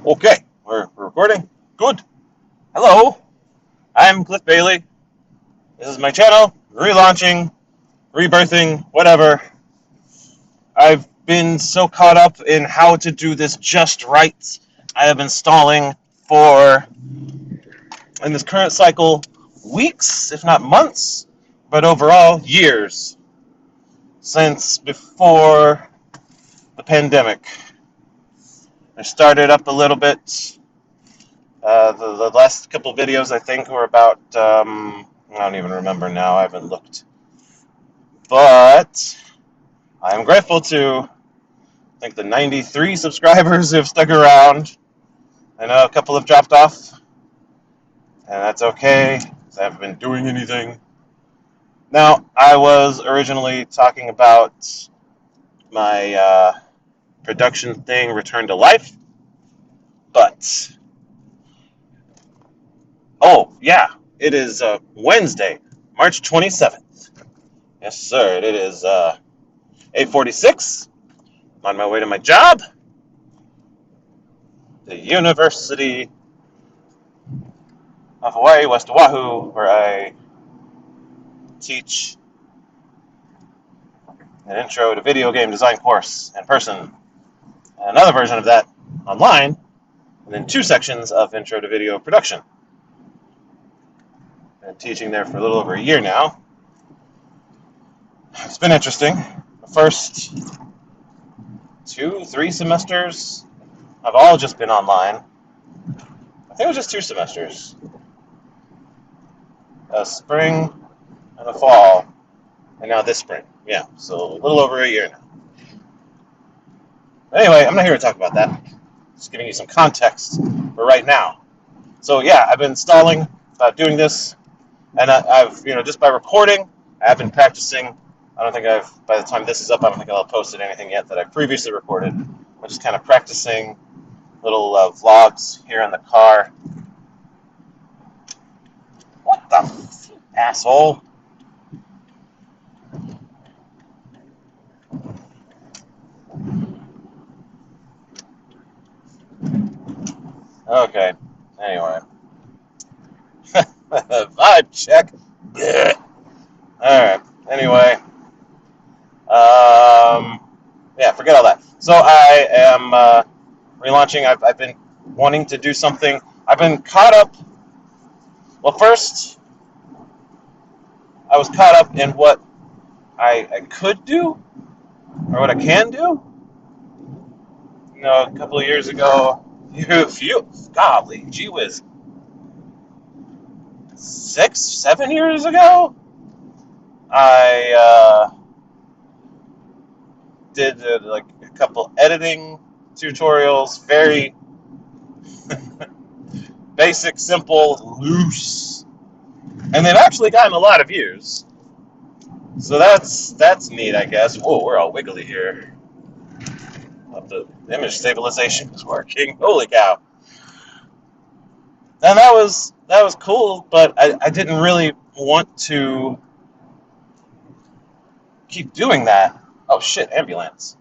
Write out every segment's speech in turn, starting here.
Okay, we're recording. Good. Hello, I'm Cliff Bailey. This is my channel, relaunching, rebirthing, whatever. I've been so caught up in how to do this just right. I have been stalling for, in this current cycle, weeks, if not months, but overall, years since before the pandemic. I started up a little bit. The last couple videos, I think, were about, I don't even remember now, I haven't looked. But I'm grateful to, I think, the 93 subscribers who have stuck around. I know a couple have dropped off, and that's okay, because I haven't been doing anything. Now, I was originally talking about my production thing, Return to Life, but, oh, yeah, it is Wednesday, March 27th. Yes, sir, it is 8:46. I'm on my way to my job, the University of Hawaii, West Oahu, where I teach an intro to video game design course in person, and another version of that online, and then two sections of intro to video production. Been teaching there for a little over a year now. It's been interesting. The first 2, 3 semesters have all just been online. I think it was just 2 semesters. A spring and a fall, and now this spring. Yeah, so a little over a year now. Anyway, I'm not here to talk about that. Just giving you some context for right now. So yeah, I've been stalling about doing this, and I've, just by recording, I've been practicing. I don't think by the time this is up, I don't think I'll have posted anything yet that I previously recorded. I'm just kind of practicing little vlogs here in the car. What the asshole? Okay, anyway. Vibe check. Alright, anyway. Yeah, forget all that. So I am relaunching. I've been wanting to do something. I've been caught up. Well, first, I was caught up in what I could do, or what I can do. A couple of years ago, golly, gee whiz, 6, 7 years ago, I did like a couple editing tutorials, very basic, simple, loose, and they've actually gotten a lot of views. So that's neat, I guess. Whoa, we're all wiggly here. The image stabilization is working. Holy cow! And that was cool, but I didn't really want to keep doing that. Oh shit, ambulance.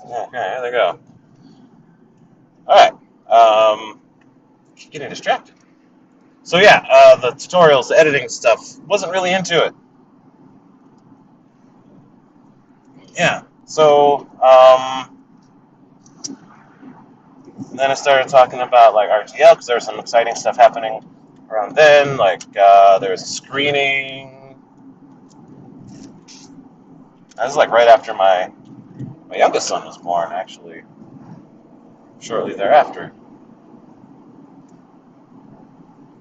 Okay, there they go. Alright. Keep getting distracted. So yeah, the tutorials, the editing stuff, wasn't really into it. Yeah. So then I started talking about like RTL because there was some exciting stuff happening around then. Like there was a screening. That was like right after my youngest son was born, actually, shortly thereafter.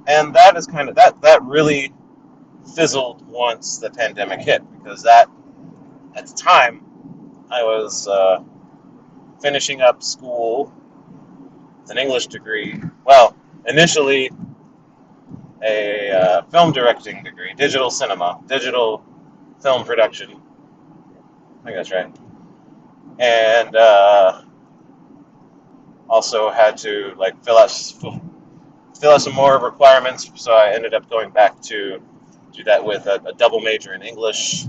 And that is kind of that really fizzled once the pandemic hit, because that at the time I was finishing up school with an English degree. Well, initially a film directing degree, digital cinema, digital film production. I think that's right. And also had to like fill out some more requirements, so I ended up going back to do that with a double major in English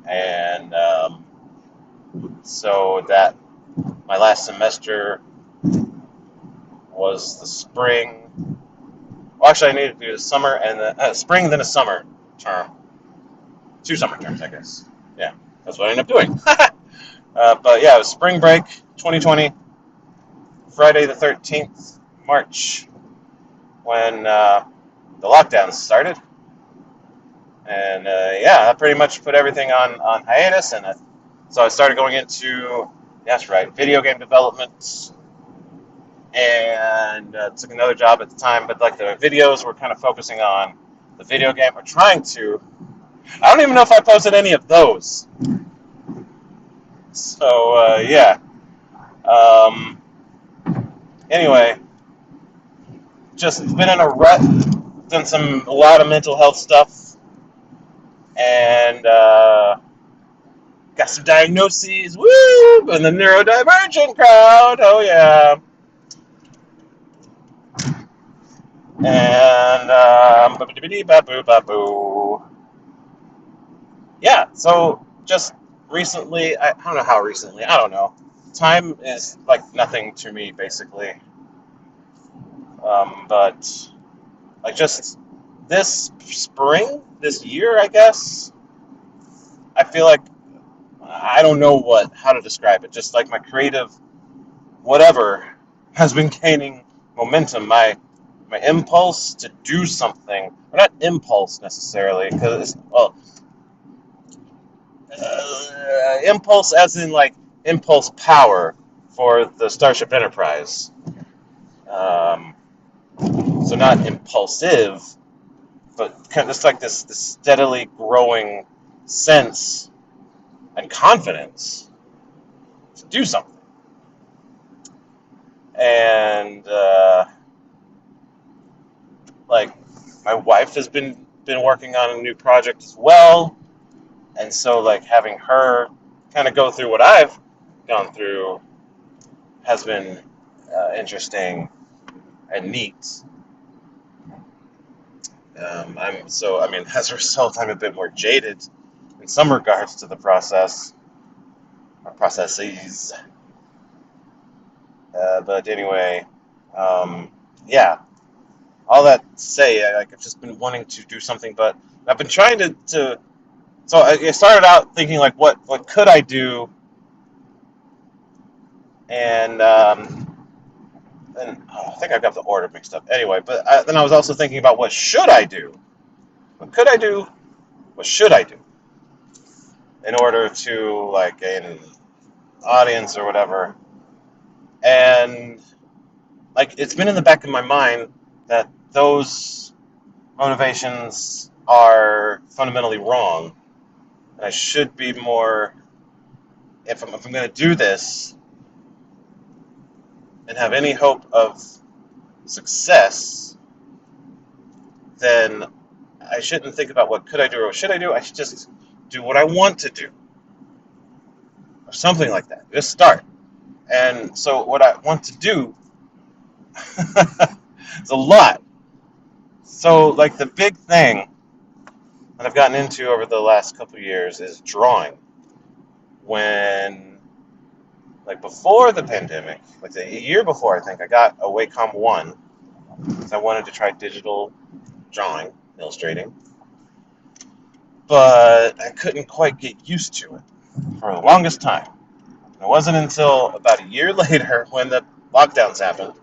and so that my last semester was the spring. Well, actually, I needed to do the summer and the spring, then a summer term. 2 summer terms, I guess. Yeah, that's what I ended up doing. But yeah, it was spring break 2020, Friday the 13th, March, when the lockdowns started. And yeah, that pretty much put everything on hiatus. And so I started going into, that's right, video game development. And took another job at the time. But like the videos were kind of focusing on the video game, or trying to. I don't even know if I posted any of those. So yeah. Um, anyway, just been in a rut, done a lot of mental health stuff, and got some diagnoses. Woo! In the neurodivergent crowd. Oh yeah. And yeah. So just recently, I don't know how recently. I don't know. Time is like nothing to me, basically. But like just this spring, this year, I guess, I feel like I don't know how to describe it. Just like my creative whatever has been gaining momentum. My impulse to do something, or not impulse necessarily, because well, impulse as in like impulse power for the Starship Enterprise. Um, so not impulsive, but kind of just like this steadily growing sense and confidence to do something. And like my wife has been working on a new project as well, and so like having her kind of go through what I've gone through has been interesting and neat. I mean, as a result, I'm a bit more jaded in some regards to the process or processes. But anyway, yeah, all that to say, I've just been wanting to do something, but I've been trying to. So I started out thinking like, what could I do, and I think I got the order mixed up. Anyway, but then I was also thinking about what should I do? What could I do? What should I do in order to like gain an audience or whatever? And like it's been in the back of my mind that those motivations are fundamentally wrong. And I should be more, if I'm going to do this and have any hope of success, then I shouldn't think about what could I do or what should I do. I should just do what I want to do or something like that. Just start. And so what I want to do is a lot. So like the big thing that I've gotten into over the last couple of years is drawing. When like before the pandemic, like a year before, I think I got a Wacom 1 because I wanted to try digital drawing, illustrating, but I couldn't quite get used to it for the longest time. It wasn't until about a year later when the lockdowns happened,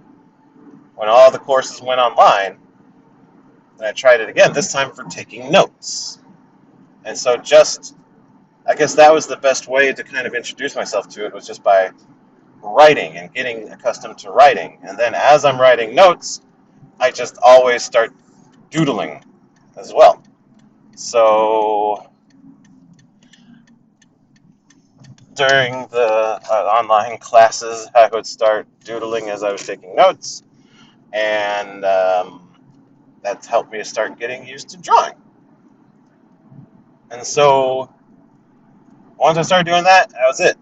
when all the courses went online, that I tried it again, this time for taking notes. And so just, I guess that was the best way to kind of introduce myself to it, was just by writing and getting accustomed to writing. And then as I'm writing notes, I just always start doodling as well. So during the online classes, I would start doodling as I was taking notes, and that's helped me to start getting used to drawing. And so once I started doing that, that was it.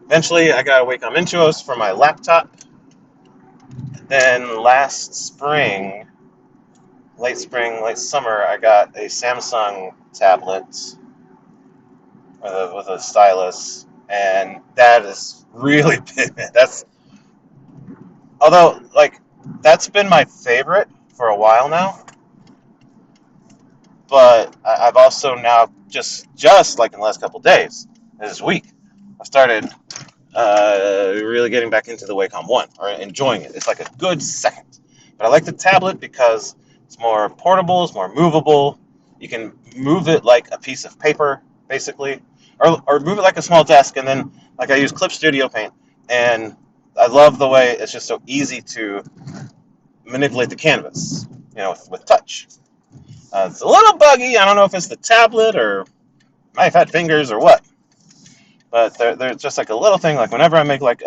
Eventually, I got a Wacom Intuos for my laptop. Then last spring, late summer, I got a Samsung tablet with a stylus, and that is really big. That's although like that's been my favorite for a while now, but I've also now just like in the last couple of days, this week, I started really getting back into the Wacom One or enjoying it. It's like a good second, but I like the tablet because it's more portable, it's more movable. You can move it like a piece of paper, basically, or move it like a small desk, and then like I use Clip Studio Paint, and I love the way it's just so easy to manipulate the canvas, with touch. It's a little buggy. I don't know if it's the tablet or my fat fingers or what, but they're just like a little thing. Like whenever I make like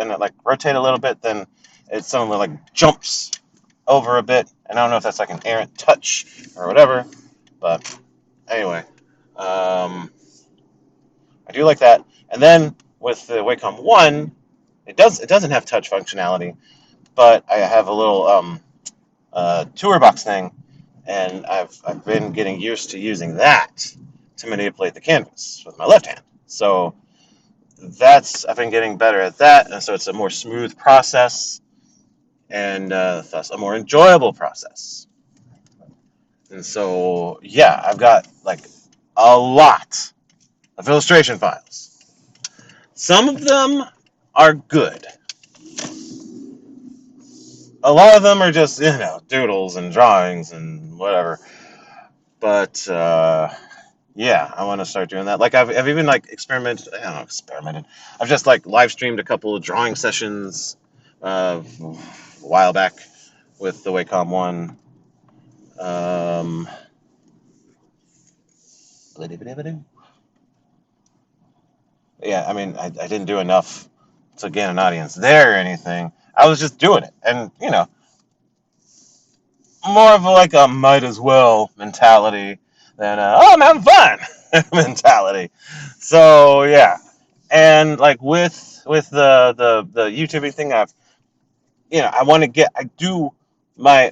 rotate a little bit, then it suddenly like jumps over a bit, and I don't know if that's like an errant touch or whatever. But anyway, I do like that. And then with the Wacom One, it doesn't have touch functionality, but I have a little tour box thing, and I've been getting used to using that to manipulate the canvas with my left hand. So I've been getting better at that, and so it's a more smooth process and thus a more enjoyable process. And so yeah, I've got like a lot of illustration files. Some of them are good. A lot of them are just doodles and drawings and whatever. But yeah, I want to start doing that. Like I've even like experimented. I don't know, experimented. I've just like live streamed a couple of drawing sessions a while back with the Wacom One. Um, yeah, I mean, I didn't do enough to gain an audience there or anything. I was just doing it, and more of like a might as well mentality than oh I'm having fun mentality. So yeah, and like with the YouTubing thing, I want to I do my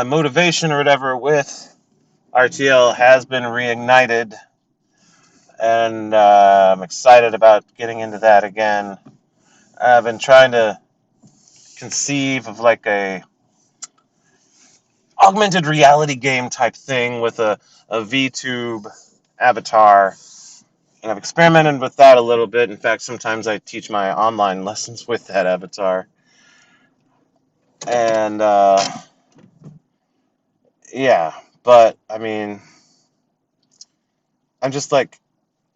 motivation or whatever with RTL has been reignited, and I'm excited about getting into that again. I've been trying to conceive of like a augmented reality game type thing with a VTube avatar, and I've experimented with that a little bit. In fact, sometimes I teach my online lessons with that avatar, and yeah, but I mean, I'm just like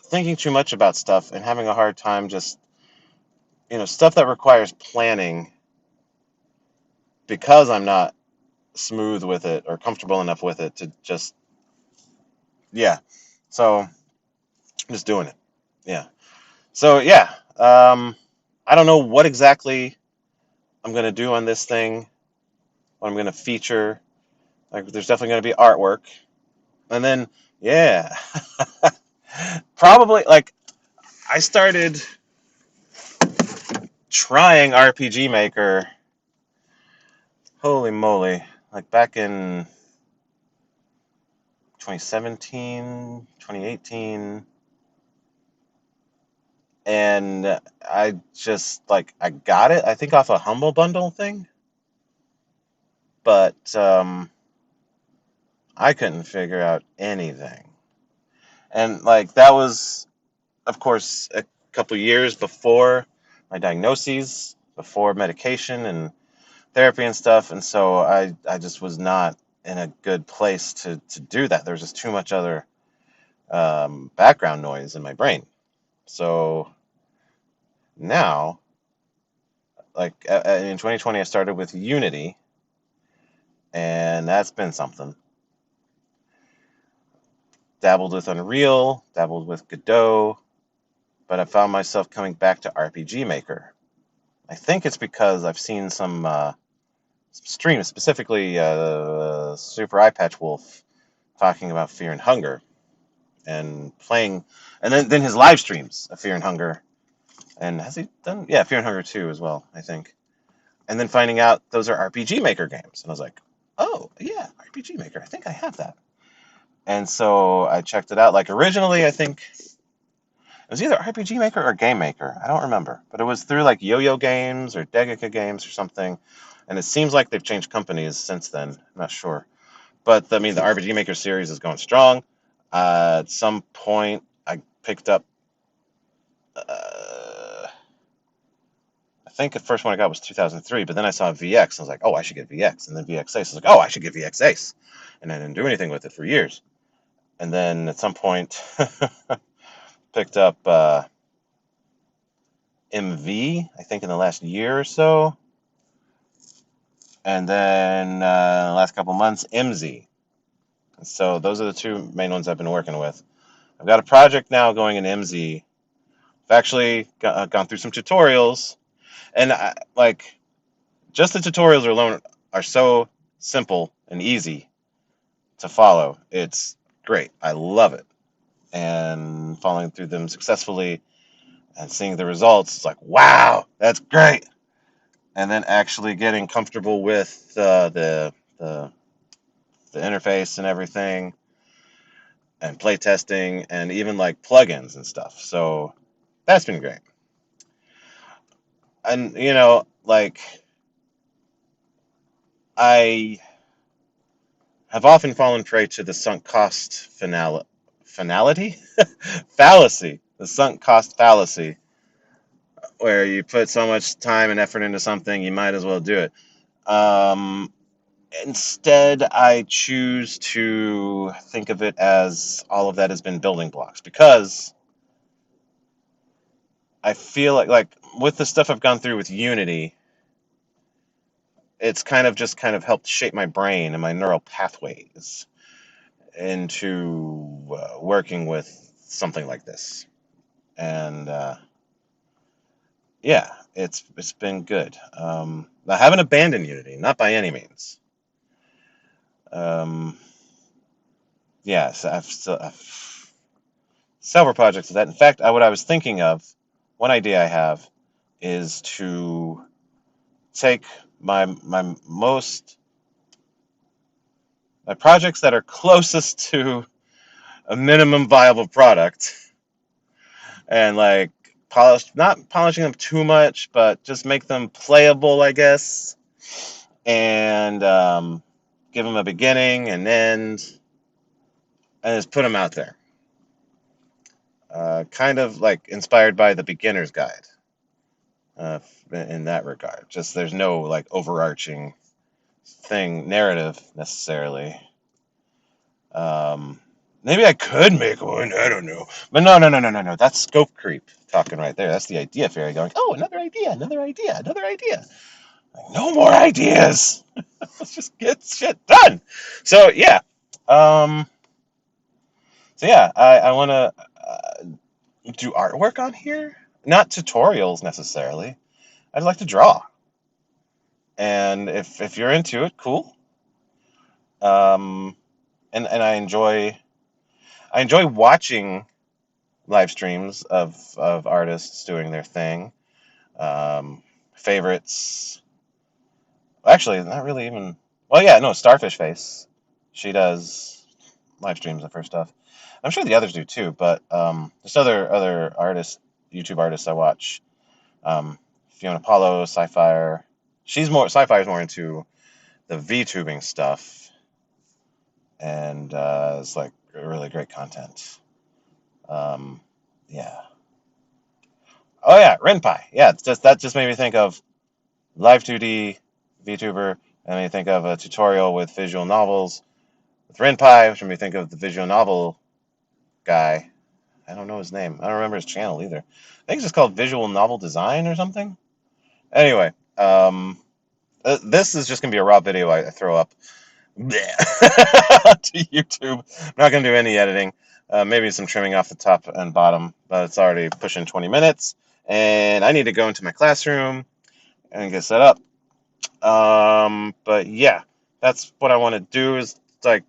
thinking too much about stuff and having a hard time just stuff that requires planning because I'm not smooth with it or comfortable enough with it to just yeah. So I'm just doing it. Yeah. So yeah. I don't know what exactly I'm gonna do on this thing. What I'm gonna feature. Like, there's definitely gonna be artwork, and then yeah, probably like I started trying RPG Maker. Holy moly! Like back in 2017, 2018, and I just like I got it. I think off a Humble Bundle thing, but I couldn't figure out anything. And like that was, of course, a couple years before my diagnoses, before medication and therapy and stuff, and so I just was not in a good place to do that. There was just too much other background noise in my brain. So now, like in 2020, I started with Unity, and that's been something. Dabbled with Unreal, dabbled with Godot, but I found myself coming back to RPG Maker. I think it's because I've seen some streams, specifically Super Eye Patch Wolf, talking about Fear and Hunger and playing, and then his live streams of Fear and Hunger. And has he done? Yeah, Fear and Hunger 2 as well, I think. And then finding out those are RPG Maker games. And I was like, oh, yeah, RPG Maker. I think I have that. And so I checked it out. Like originally, I think It was either RPG Maker or Game Maker. I don't remember, but it was through like Yo-Yo Games or Degaka Games or something. And it seems like they've changed companies since then. I'm not sure, but I mean, the RPG Maker series is going strong. At some point, I picked up. I think the first one I got was 2003, but then I saw VX. And I was like, oh, I should get VX. And then VX Ace. I was like, oh, I should get VX Ace. And I didn't do anything with it for years. And then at some point, picked up MV, I think in the last year or so. And then the last couple months, MZ. So those are the two main ones I've been working with. I've got a project now going in MZ. I've actually gone through some tutorials. And like, just the tutorials alone are so simple and easy to follow. It's great. I love it. And following through them successfully and seeing the results, it's like, wow, that's great. And then actually getting comfortable with the interface and everything, and play testing, and even like plugins and stuff. So that's been great. And like I have often fallen prey to the sunk cost finality fallacy, the sunk cost fallacy, where you put so much time and effort into something, you might as well do it. Um, Instead, I choose to think of it as all of that has been building blocks, because I feel like with the stuff I've gone through with Unity, it's kind of helped shape my brain and my neural pathways into working with something like this. And yeah, it's been good. I haven't abandoned Unity, not by any means. Um, yeah, so I've several projects of that. In fact, what I was thinking of, one idea I have, is to take my projects that are closest to a minimum viable product, and like not polishing them too much, but just make them playable, I guess, and give them a beginning and end, and just put them out there. Kind of like inspired by the beginner's guide, in that regard. Just there's no like overarching narrative necessarily. Maybe I could make one. I don't know. But no, no, no, no, no, no. That's scope creep talking right there. That's the idea fairy going, oh, another idea, another idea, another idea. Like, no more ideas. Let's just get shit done. So yeah. Um, so yeah, I want to do artwork on here. Not tutorials necessarily. I'd like to draw. And if you're into it, cool. Um, and I enjoy watching live streams of artists doing their thing. Favorites, actually, not really even. Well, yeah, no, Starfish Face. She does live streams of her stuff. I'm sure the others do too, but there's other artists, YouTube artists I watch. Fiona Apollo, Sci-Fi. Sci-Fi is more into the VTubing stuff, and it's like really great content. Um, yeah. Oh yeah, Renpai. Yeah, it's just that just made me think of Live 2D VTuber, and made me think of a tutorial with visual novels with Renpai, which made me think of the visual novel guy. I don't know his name. I don't remember his channel either. I think it's just called Visual Novel Design or something. Anyway, this is just gonna be a raw video I throw up to YouTube. I'm not gonna do any editing. Maybe some trimming off the top and bottom, but it's already pushing 20 minutes, and I need to go into my classroom and get set up. But yeah, that's what I want to do. Is like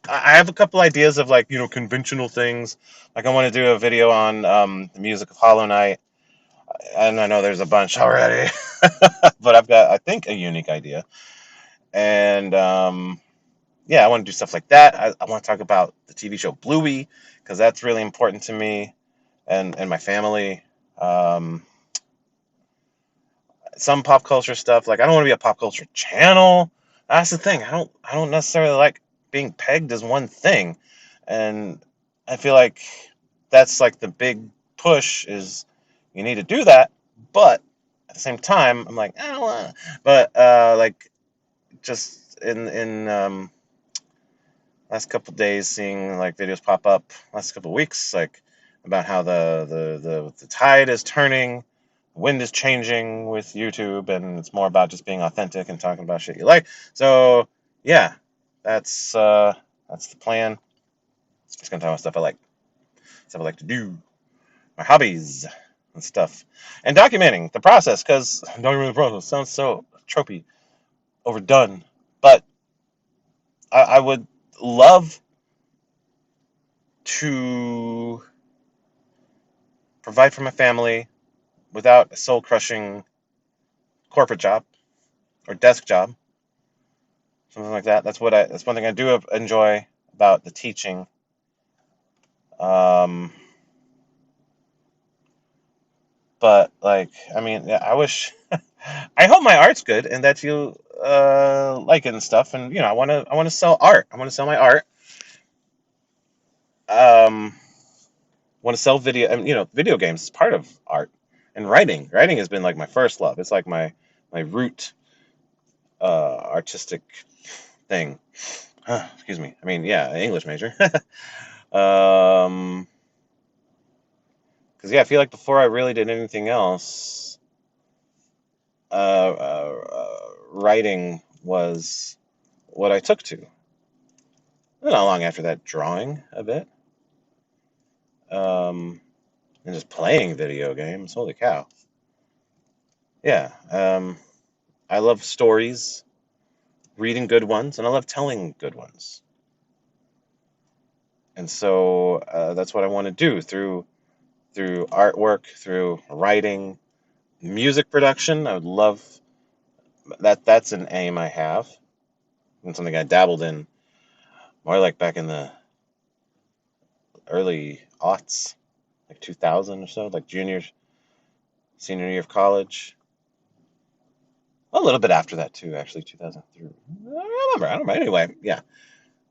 I have a couple ideas of like conventional things. Like I want to do a video on the music of Hollow Knight, and I know there's a bunch already, but I've got, I think, a unique idea. And yeah, I want to do stuff like that. I want to talk about the TV show Bluey, because that's really important to me. and my family. Um, some pop culture stuff. Like I don't want to be a pop culture channel. That's the thing. I don't necessarily like being pegged as one thing, and I feel like that's like the big push is you need to do that, but at the same time I'm like I don't want. But like just in last couple days seeing like videos pop up last couple weeks like about how the tide is turning, wind is changing with YouTube, and it's more about just being authentic and talking about shit you like. So yeah, that's the plan. Just gonna talk about stuff I like to do, my hobbies and stuff, and documenting the process because documenting the process sounds so tropey, overdone, but I would love to provide for my family without a soul crushing corporate job or desk job, something like that. That's one thing I do enjoy about the teaching. Um, but like, I mean, yeah, I wish, I hope my art's good and that you like it and stuff. And I want to sell art. I want to sell my art. Um, want to sell video. And video games is part of art, and writing. Writing has been like my first love. It's like my root artistic thing. Excuse me. I mean, yeah, English major. Um, because yeah, I feel like before I really did anything else, writing was what I took to. Not long after that, drawing a bit, um, and just playing video games. Holy cow! Yeah, I love stories, reading good ones, and I love telling good ones. And so that's what I want to do through artwork, through writing, music production. I would love that. That's an aim I have, and something I dabbled in more like back in the early aughts, like 2000 or so, like senior year of college. A little bit after that too, actually, 2003. I don't remember. I don't remember. Anyway, yeah.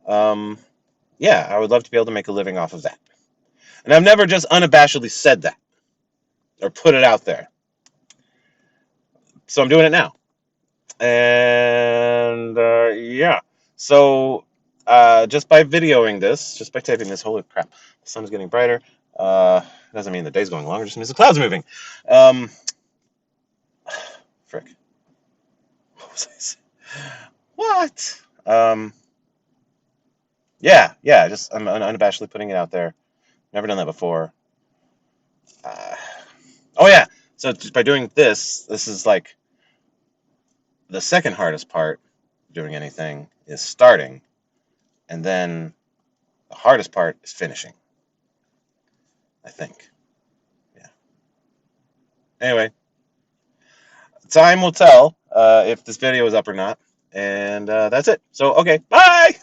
Um, yeah, I would love to be able to make a living off of that. And I've never just unabashedly said that or put it out there. So I'm doing it now. And yeah. So just by videoing this, just by taping this, holy crap, the sun is getting brighter. Doesn't mean the day's going longer, just means the clouds are moving. Um, frick. What was I saying? What? Yeah, just I'm unabashedly putting it out there. Never done that before. Uh, oh yeah, so just by doing this is like the second hardest part of doing anything is starting, and then the hardest part is finishing, I think. Yeah. Anyway, time will tell if this video is up or not, and that's it. So okay, bye.